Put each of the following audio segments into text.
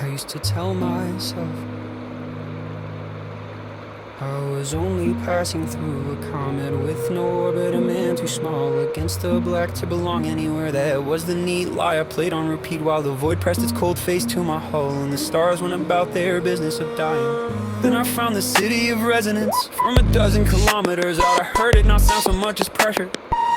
I used to tell myself I was only passing through a comet with no orbit, a man too small against the black to belong anywhere. That was the neat lie I played on repeat while the void pressed its cold face to my hull and the stars went about their business of dying. Then I found the city of resonance from a dozen kilometers out. I heard it not sound so much as pressure.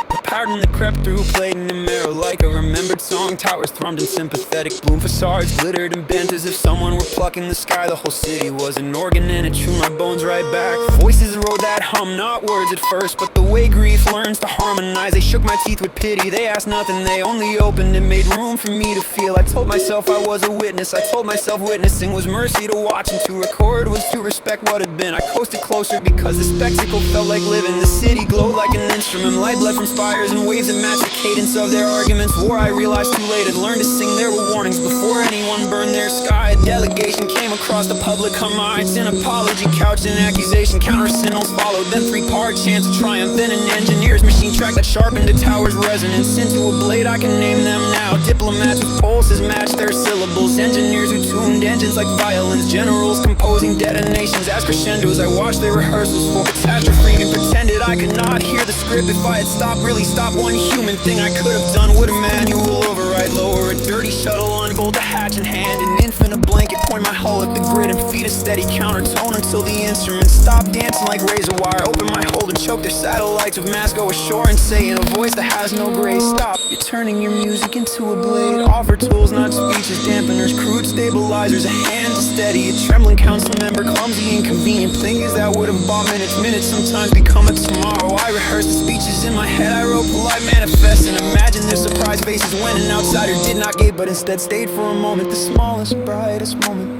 The pattern that crept through, played in the marrow like a remembered song. Towers thrummed in sympathetic bloom, facades glittered and bent as if someone were plucking the sky. The whole city was an organ and it tuned my bones right back. Voices wrote that hum, not words at first, but the way grief learns to harmonize. They shook my teeth with pity, they asked nothing, they only opened and made room for me to feel. I told myself I was a witness, I told myself witnessing was mercy to watch, and to record was to respect what had been. I coasted closer because the spectacle felt like living. The city glowed like an instrument, light bled from spires and waves that matched the cadence of their arguments. War, I realized too late, had learned to sing. There were warnings before anyone burned their sky. A delegation came across the public harmonize, an apology couched in accusation. Counter signals followed, then three-part chants of triumph. Then an engineer's machine track that sharpened a tower's resonance into a blade. I can name them now. Diplomats with pulses matched their syllables. Engineers who tuned engines like violins. Generals composing detonations as crescendos. I watched their rehearsals for catastrophe and pretended I could not hear the script. If I had stopped, really stopped, one human thing I could have done would a manual override. Lower a dirty shuttle, unbolt a hatch in hand, an infinite blanket, point my hull at the grid and feed a steady countertone until the instruments stop dancing like razor wire. Open my hold and choke their satellites with mass go ashore and say in a voice that has no grace, stop, you're turning your music into a blade. Offer tools, not speeches, dampeners, crude stabilizers, a hand to steady a trembling council member, clumsy, inconvenient things that would have bought minutes sometimes become a tomorrow. I rehearsed the speeches in my head, I wrote polite manifests and imagined their surprised faces when an outsider did not gape but instead stayed for a moment, the smallest, brightest moment.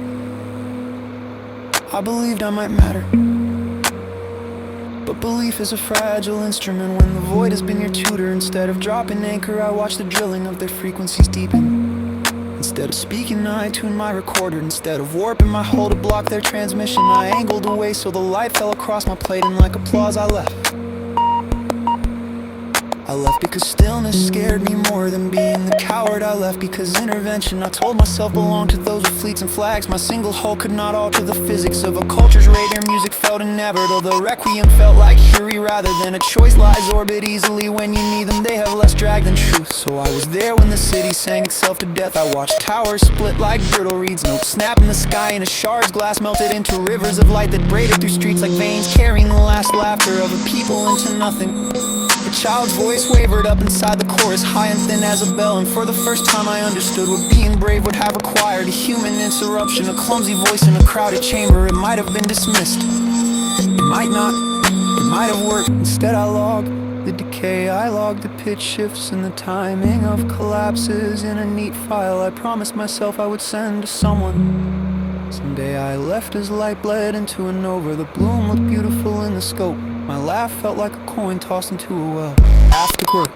I believed I might matter, but belief is a fragile instrument when the void has been your tutor. Instead of dropping anchor, I watched the drilling of their frequencies deepen. Instead of speaking, I tuned my recorder. Instead of warping my hull to block their transmission, I angled away so the light fell across my plate, and like applause I left. I left because stillness scared me more than being the coward. I left because intervention, I told myself, belonged to those with fleets and flags. My single hull could not alter the physics of a culture's radar. Music felt inevitable, the requiem felt like fury rather than a choice. Lies orbit easily when you need them, they have less drag than truth. So I was there when the city sang itself to death. I watched towers split like brittle reeds, notes snap in the sky, and a shard's glass melted into rivers of light that braided through streets like veins, carrying the last laughter of a people into nothing. A child's voice wavered up inside the chorus, high and thin as a bell, and for the first time I understood what being brave would have required. A human interruption, a clumsy voice in a crowded chamber. It might have been dismissed, it might not, it might have worked. Instead I logged the decay, I logged the pitch shifts and the timing of collapses in a neat file I promised myself I would send to someone. Someday I left as light bled into a nova. The bloom looked beautiful in the scope. My laugh felt like a coin tossed into a well. Afterward,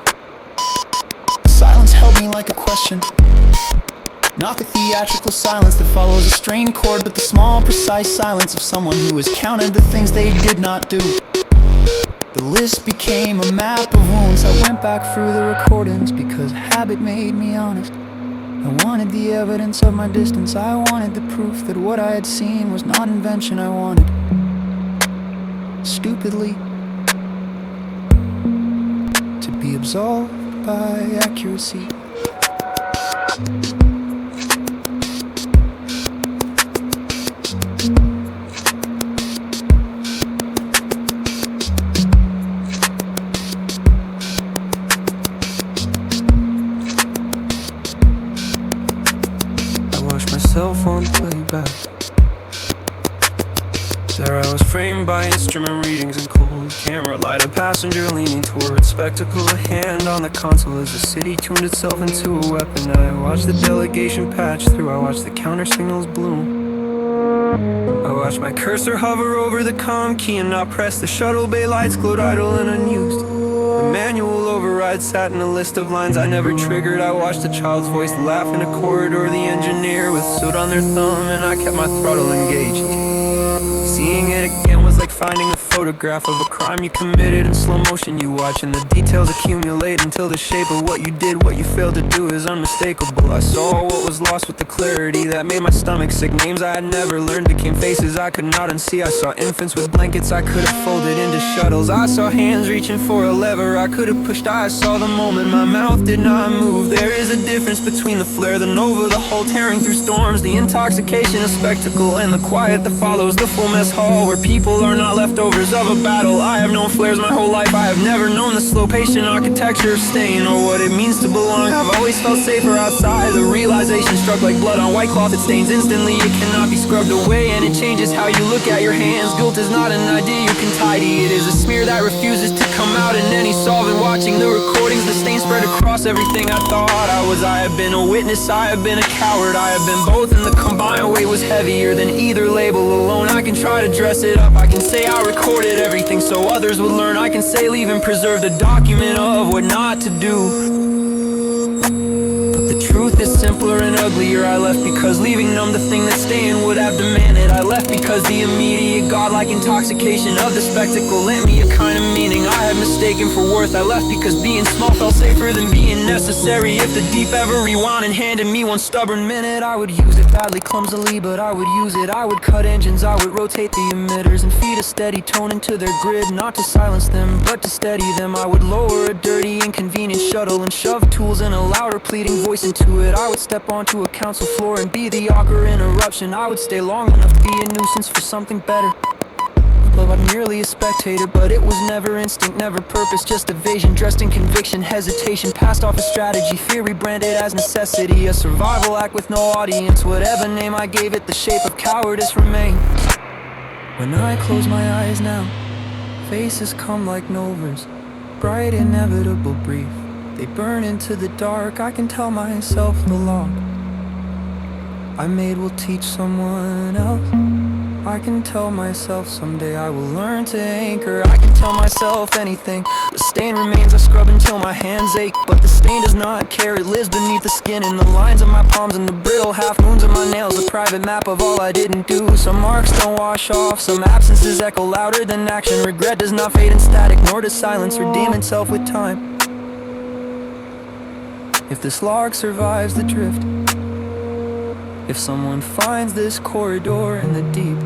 silence held me like a question. Not the theatrical silence that follows a strained chord, but the small, precise silence of someone who has counted the things they did not do. The list became a map of wounds. I went back through the recordings because habit made me honest. I wanted the evidence of my distance. I wanted the proof that what I had seen was not invention. I wanted, stupidly, to be absolved by accuracy. I watched myself on playback. There I was framed by instrument readings and cold camera light. A passenger leaning toward spectacle, a hand on the console as the city tuned itself into a weapon. I watched the delegation patch through, I watched the counter signals bloom. I watched my cursor hover over the comm key and not press. The shuttle bay lights glowed idle and unused. The manual override sat in a list of lines I never triggered. I watched a child's voice laugh in a corridor, the engineer with soot on their thumb, and I kept my throttle engaged. Seeing it again was like finding a photograph of a crime you committed. In slow motion you watch, and the details accumulate until the shape of what you did, what you failed to do is unmistakable. I saw what was lost with the clarity that made my stomach sick. Names I had never learned became faces I could not unsee. I saw infants with blankets I could have folded into shuttles. I saw hands reaching for a lever I could have pushed. I saw the moment my mouth did not move. There is a difference between the flare, the nova, the whole tearing through storms, the intoxication of spectacle, and the quiet that follows, the full mess hall where people are not leftovers of a battle. I have known flares my whole life. I have never known the slow patient architecture of staying, or what it means to belong. I've always felt safer outside. The realization struck like blood on white cloth. It stains instantly, it cannot be scrubbed away, and it changes how you look at your hands. Guilt is not an idea you can tidy. It is a smear that refuses to come out in any solvent. Watching the recordings, the stain spread across everything I thought I was. I have been a witness, I have been a coward, I have been both, and the combined weight was heavier than either label alone. I can try to dress it up, I can say I recorded everything so others would learn. I can say leave and preserve the document of what not to do. The truth is simpler and uglier. I left because leaving numb the thing that staying would have demanded. I left because the immediate godlike intoxication of the spectacle lent me a kind of meaning I had mistaken for worth. I left because being small felt safer than being necessary. If the deep ever rewound and handed me one stubborn minute, I would use it badly, clumsily, but I would use it. I would cut engines, I would rotate the emitters and feed a steady tone into their grid, not to silence them, but to steady them. I would lower a dirty, inconvenient shuttle and shove tools and a louder pleading voice into it. I would step onto a council floor and be the awkward interruption. I would stay long enough to be a nuisance for something better. Love, I'm merely a spectator, but it was never instinct, never purpose, just evasion dressed in conviction, hesitation, passed off as strategy, fear rebranded as necessity, a survival act with no audience. Whatever name I gave it, the shape of cowardice remains. When I close my eyes now, faces come like novas, bright inevitable brief. They burn into the dark, I can tell myself the law I made will teach someone else. I can tell myself someday I will learn to anchor. I can tell myself anything. The stain remains, I scrub until my hands ache, but the stain does not care. It lives beneath the skin, in the lines of my palms and the brittle half moons of my nails. A private map of all I didn't do. Some marks don't wash off, some absences echo louder than action. Regret does not fade in static, nor does silence redeem itself with time. If this log survives the drift, if someone finds this corridor in the deep,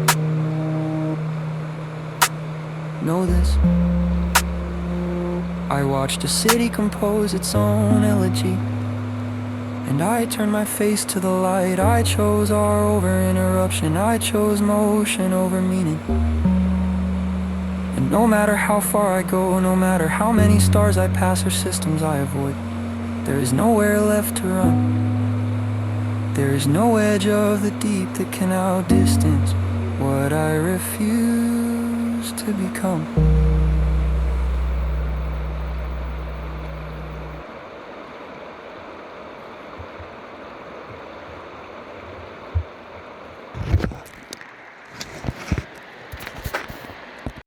know this: I watched a city compose its own elegy, and I turned my face to the light. I chose R over interruption, I chose motion over meaning. And no matter how far I go, no matter how many stars I pass or systems I avoid, there is nowhere left to run. There is no edge of the deep that can outdistance what I refuse to become.